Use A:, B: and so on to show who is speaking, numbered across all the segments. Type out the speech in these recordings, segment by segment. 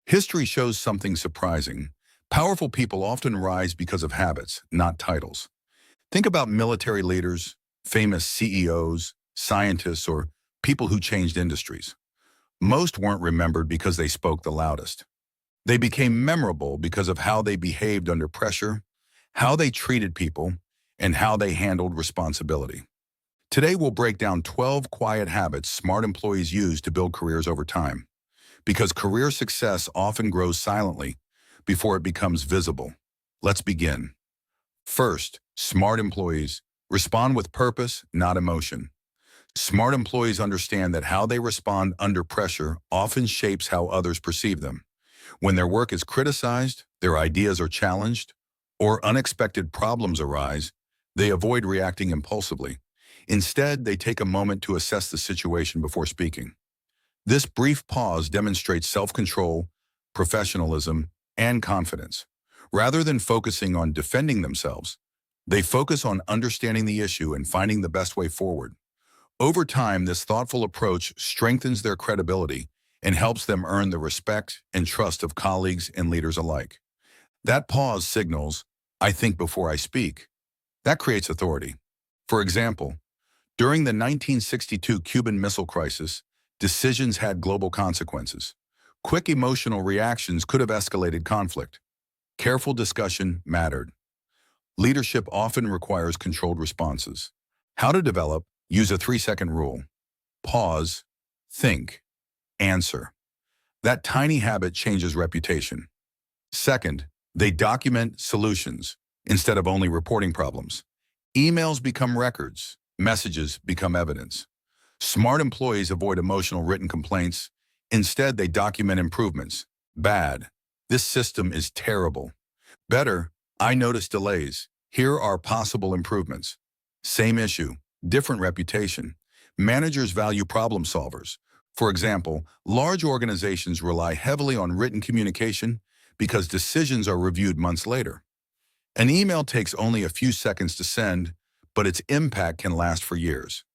A: History shows something surprising. Powerful people often rise because of habits, not titles. Think about military leaders, famous CEOs, scientists, or people who changed industries. Most weren't remembered because they spoke the loudest. They became memorable because of how they behaved under pressure, how they treated people, and how they handled responsibility. Today, we'll break down 12 quiet habits smart employees use to build careers over time, because career success often grows silently before it becomes visible. Let's begin. First, smart employees respond with purpose, not emotion. Smart employees understand that how they respond under pressure often shapes how others perceive them. When their work is criticized, their ideas are challenged, or unexpected problems arise, they avoid reacting impulsively. Instead, they take a moment to assess the situation before speaking. This brief pause demonstrates self-control, professionalism, and confidence. Rather than focusing on defending themselves, they focus on understanding the issue and finding the best way forward. Over time, this thoughtful approach strengthens their credibility and helps them earn the respect and trust of colleagues and leaders alike. That pause signals, "I think before I speak." That creates authority. For example, during the 1962 Cuban Missile Crisis, decisions had global consequences. Quick emotional reactions could have escalated conflict. Careful discussion mattered. Leadership often requires controlled responses. How to develop? Use a 3-second rule. Pause, think, answer. That tiny habit changes reputation. Second, they document solutions instead of only reporting problems. Emails become records. Messages become evidence. Smart employees avoid emotional written complaints. Instead, they document improvements. Bad. This system is terrible. Better. I noticed delays. Here are possible improvements. Same issue, different reputation. Managers value problem solvers. For example, large organizations rely heavily on written communication because decisions are reviewed months later. An email takes only a few seconds to send, but its impact can last for years.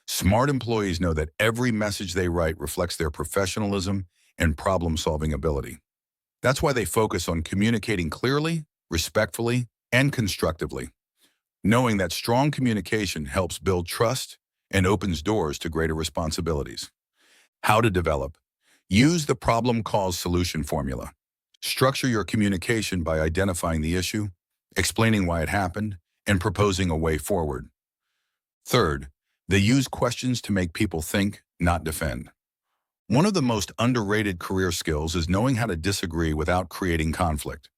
A: Smart employees know that every message they write reflects their professionalism and problem-solving ability. That's why they focus on communicating clearly, respectfully, and constructively, knowing that strong communication helps build trust and opens doors to greater responsibilities. How to develop? Use the problem cause solution formula. Structure your communication by identifying the issue, explaining why it happened, and proposing a way forward. Third, they use questions to make people think, not defend. One of the most underrated career skills is knowing how to disagree without creating conflict.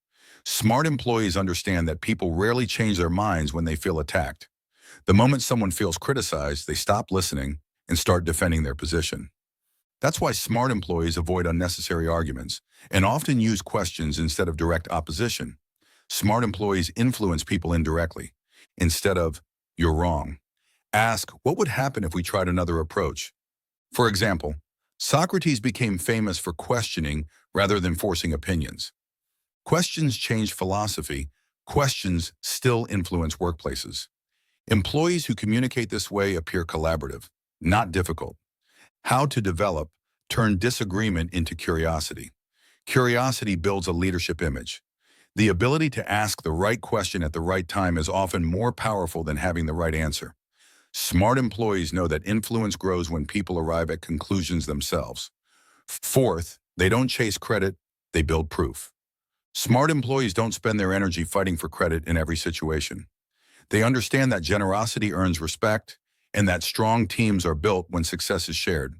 A: Smart employees understand that people rarely change their minds when they feel attacked. The moment someone feels criticized, they stop listening and start defending their position. That's why smart employees avoid unnecessary arguments and often use questions instead of direct opposition. Smart employees influence people indirectly. Instead of, "You're wrong," ask, "What would happen if we tried another approach?" For example, Socrates became famous for questioning rather than forcing opinions. Questions change philosophy. Questions still influence workplaces. Employees who communicate this way appear collaborative, not difficult. How to develop? Turn disagreement into curiosity. Curiosity builds a leadership image. The ability to ask the right question at the right time is often more powerful than having the right answer. Smart employees know that influence grows when people arrive at conclusions themselves. Fourth, they don't chase credit, they build proof. Smart employees don't spend their energy fighting for credit in every situation. They understand that generosity earns respect and that strong teams are built when success is shared.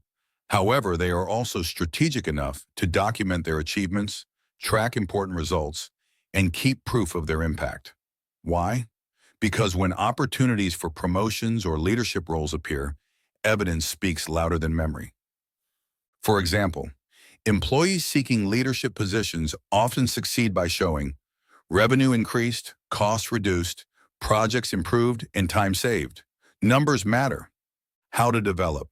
A: However, they are also strategic enough to document their achievements, track important results, and keep proof of their impact. Why? Because when opportunities for promotions or leadership roles appear, evidence speaks louder than memory. For example, employees seeking leadership positions often succeed by showing revenue increased, costs reduced, projects improved, and time saved. Numbers matter. How to develop?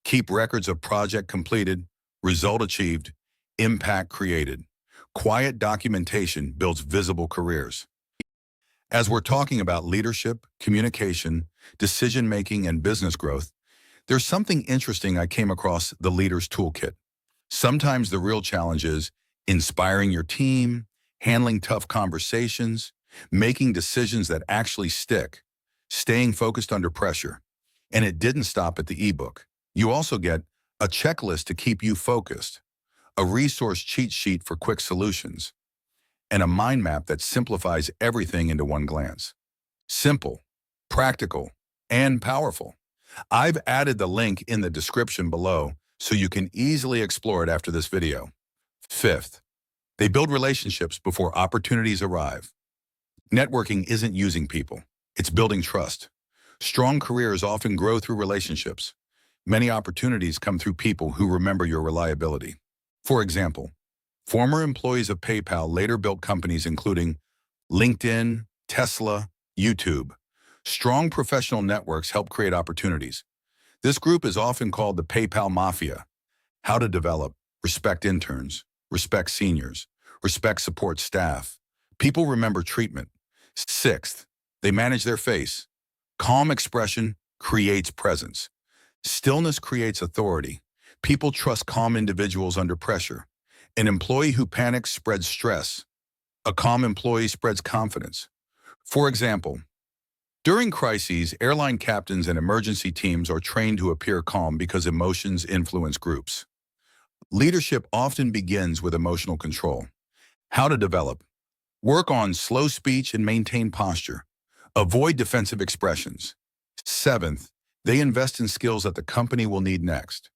A: Keep records of project completed, result achieved, impact created. Quiet documentation builds visible careers. As we're talking about leadership, communication, decision-making, and business growth, there's something interesting I came across the Leaders Toolkit. Sometimes the real challenge is inspiring your team, handling tough conversations, making decisions that actually stick, staying focused under pressure. And it didn't stop at the ebook. You also get a checklist to keep you focused, a resource cheat sheet for quick solutions, and a mind map that simplifies everything into one glance. Simple, practical, and powerful. I've added the link in the description below so you can easily explore it after this video. Fifth, they build relationships before opportunities arrive. Networking isn't using people, it's building trust. Strong careers often grow through relationships. Many opportunities come through people who remember your reliability. For example, former employees of PayPal later built companies including LinkedIn, Tesla, YouTube. Strong professional networks help create opportunities. This group is often called the PayPal Mafia. How to develop: respect interns, respect seniors, respect support staff. People remember treatment. Sixth, they manage their face. Calm expression creates presence. Stillness creates authority. People trust calm individuals under pressure. An employee who panics spreads stress. A calm employee spreads confidence. For example, during crises, airline captains and emergency teams are trained to appear calm because emotions influence groups. Leadership often begins with emotional control. How to develop: work on slow speech and maintain posture. Avoid defensive expressions. Seventh, they invest in skills that the company will need next.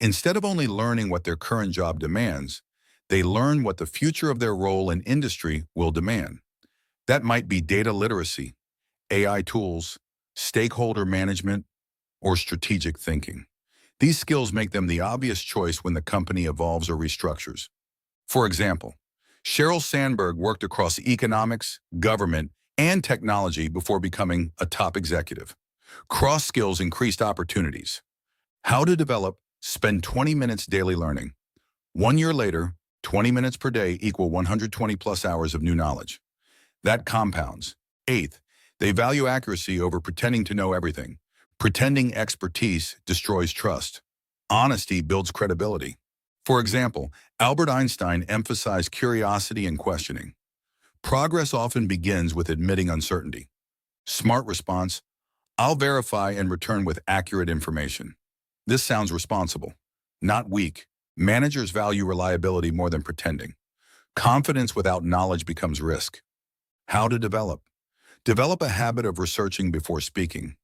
A: Instead of only learning what their current job demands, they learn what the future of their role and industry will demand. That might be data literacy, AI tools, stakeholder management, or strategic thinking. These skills make them the obvious choice when the company evolves or restructures. For example, Sheryl Sandberg worked across economics, government, and technology before becoming a top executive. Cross skills increased opportunities. How to develop: spend 20 minutes daily learning. 1 year later, 20 minutes per day equal 120 plus hours of new knowledge. That compounds. Eighth, they value accuracy over pretending to know everything. Pretending expertise destroys trust. Honesty builds credibility. For example, Albert Einstein emphasized curiosity and questioning. Progress often begins with admitting uncertainty. Smart response: I'll verify and return with accurate information. This sounds responsible, not weak. Managers value reliability more than pretending. Confidence without knowledge becomes risk. How to develop: develop a habit of researching before speaking.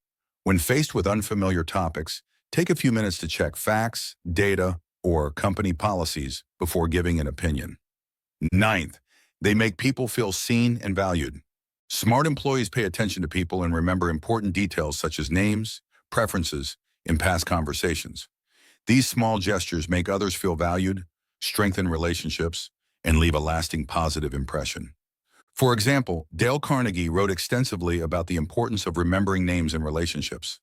A: When faced with unfamiliar topics, take a few minutes to check facts, data, or company policies before giving an opinion. Ninth, they make people feel seen and valued. Smart employees pay attention to people and remember important details such as names, preferences, and past conversations. These small gestures make others feel valued, strengthen relationships, and leave a lasting positive impression. For example, Dale Carnegie wrote extensively about the importance of remembering names in relationships.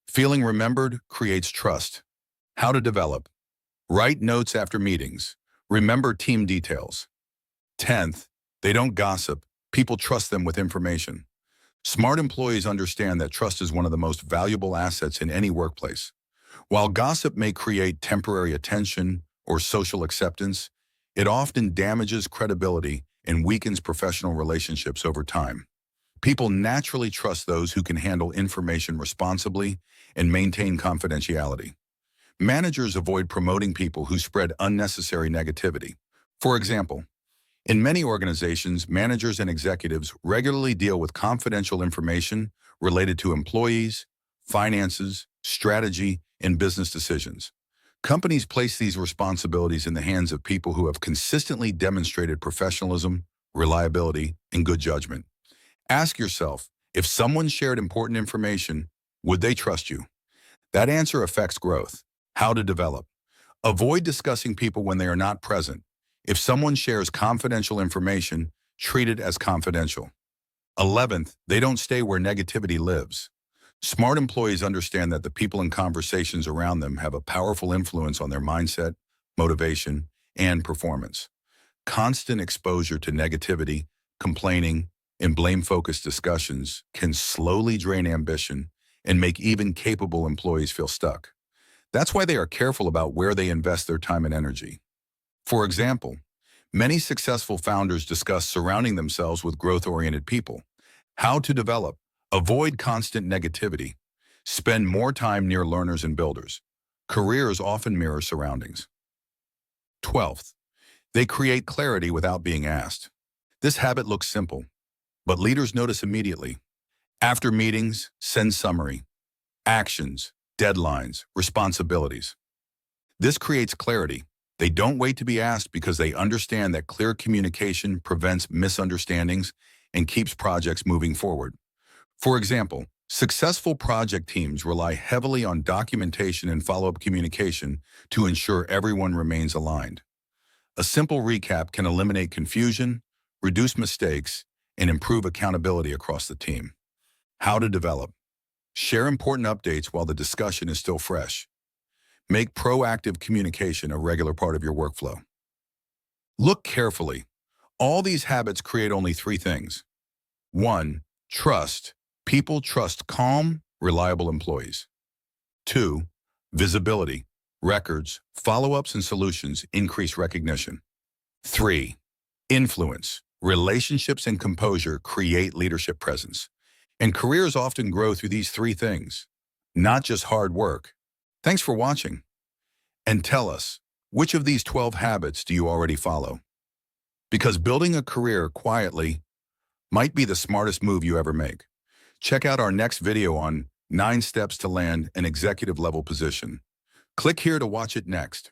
A: Feeling remembered creates trust. How to develop: write notes after meetings. Remember team details. 10th, they don't gossip. People trust them with information. Smart employees understand that trust is one of the most valuable assets in any workplace. While gossip may create temporary attention or social acceptance, it often damages credibility and weakens professional relationships over time. People naturally trust those who can handle information responsibly and maintain confidentiality. Managers avoid promoting people who spread unnecessary negativity. For example, in many organizations, managers and executives regularly deal with confidential information related to employees, finances, strategy, and business decisions. Companies place these responsibilities in the hands of people who have consistently demonstrated professionalism, reliability, and good judgment. Ask yourself, if someone shared important information, would they trust you? That answer affects growth. How to develop: avoid discussing people when they are not present. If someone shares confidential information, treat it as confidential. 11th, they don't stay where negativity lives. Smart employees understand that the people and conversations around them have a powerful influence on their mindset, motivation, and performance. Constant exposure to negativity, complaining, and blame-focused discussions can slowly drain ambition and make even capable employees feel stuck. That's why they are careful about where they invest their time and energy. For example, Many successful founders discuss surrounding themselves with growth-oriented people, how to develop, avoid constant negativity, spend more time near learners and builders. Careers often mirror surroundings. 12th, they create clarity without being asked. This habit looks simple, but leaders notice immediately. After meetings, send summary, actions, deadlines, responsibilities. This creates clarity. They don't wait to be asked because they understand that clear communication prevents misunderstandings and keeps projects moving forward. For example, successful project teams rely heavily on documentation and follow-up communication to ensure everyone remains aligned. A simple recap can eliminate confusion, reduce mistakes, and improve accountability across the team. How to develop. Share important updates while the discussion is still fresh. Make proactive communication a regular part of your workflow. Look carefully. All these habits create only three things. 1. Trust. People trust calm, reliable employees. 2. Visibility. Records, follow-ups, and solutions increase recognition. 3. Influence. Relationships and composure create leadership presence. And careers often grow through these three things, not just hard work. Thanks for watching. And tell us, which of these 12 habits do you already follow? Because building a career quietly might be the smartest move you ever make. Check out our next video on 9 steps to land an executive level position. Click here to watch it next.